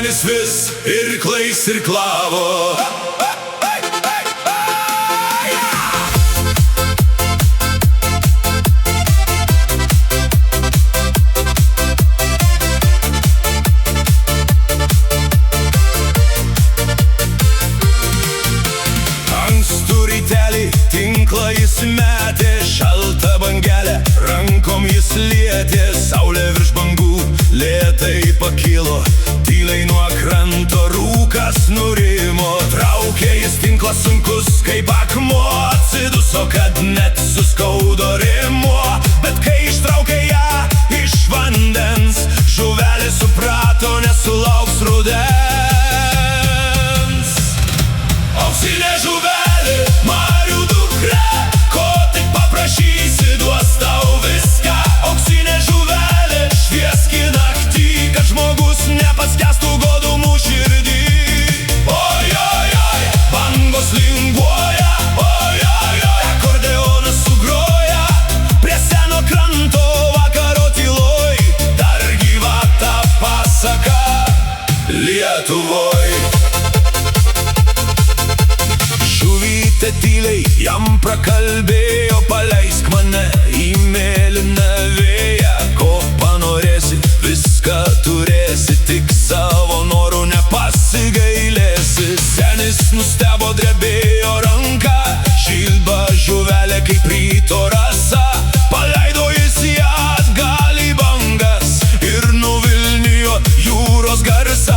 žuvelis vis irklais irklavo. Tinklą jis metė, šaltą bangelę rankom jis lietė. Saulė virš bangų lėtai pakilo, tyliai nuo kranto rūkas nurimo. Traukė jis tinklą sunkus kaip akmuo, atsiduso, kad net suskaudo rimo. Bet kai ištraukė ją iš vandens, žuvelė suprato, nesulauks rudens. Auksinė žuvelė, marių dukra, ko tik paprašysi, duos tau viską. Auksinė žuvelė, švieski naktį, kad žmogus nepaskęstų godumų širdį. Oi, oi, oi, bangos linguoja, oi, oi, oi, akordeonas sugroja. Prie seno kranto vakaro tyloj, dar gyva ta pasaka Lietuvoj. Žuvytė tyliai jam prakalbėjo, paleisk mane į mėlyną vėją. Ko panorėsi, viską turėsi, tik savo norų nepasigailėsi. Senis nustebo, drebėjo ranka, žilba žuvelė kaip ryto rasa. Paleido jis ją atgal į bangas ir nuvilnijo jūros garsas.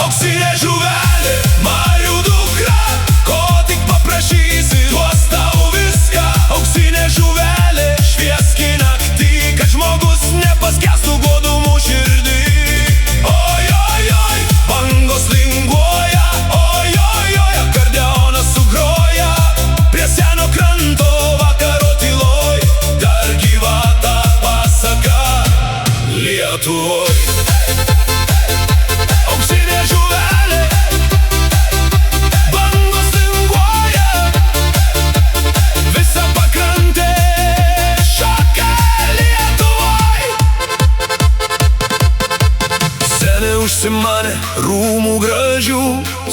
Auksinė žuvelė, marių dukra, ko tik paprašysi, duos tau viską. Auksinė žuvelė, švieski naktį, kad žmogus nepaskęstų godumų širdį. Oi, oi, oi, bangos linguoja, oi, oi, oi, akordeonas sugroja. Prie seno kranto vakaro tyloj, dar gyva ta pasaka Lietuvoj. Auksinė žuvelė, bangos linguoja, visa pakrantė šoka Lietuvoj. Senė užsimanė rūmų gražių,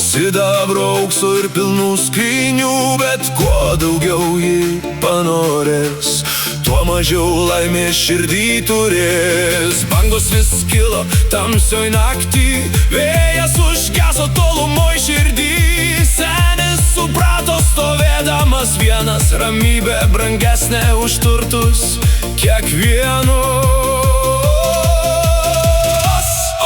sidabro, aukso ir pilnų skrynių. Bet kuo daugiau ji panorės, tuo mažiau laimės širdį turės. Bangos vis kilo tamsioj naktį, vėjas užgeso tolumoj širdį. Senis suprato, stovėdamas vienas, ramybė brangesnė už turtus kiekvienus.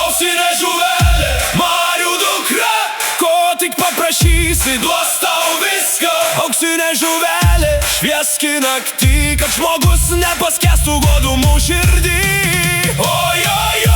Auksinė žuvelė, marių dukra, ko tik paprašysi, duos tau viską. Auksinė žuvelė, švieski naktį, kad žmogus nepaskęstų godumų širdį. Oi, oi,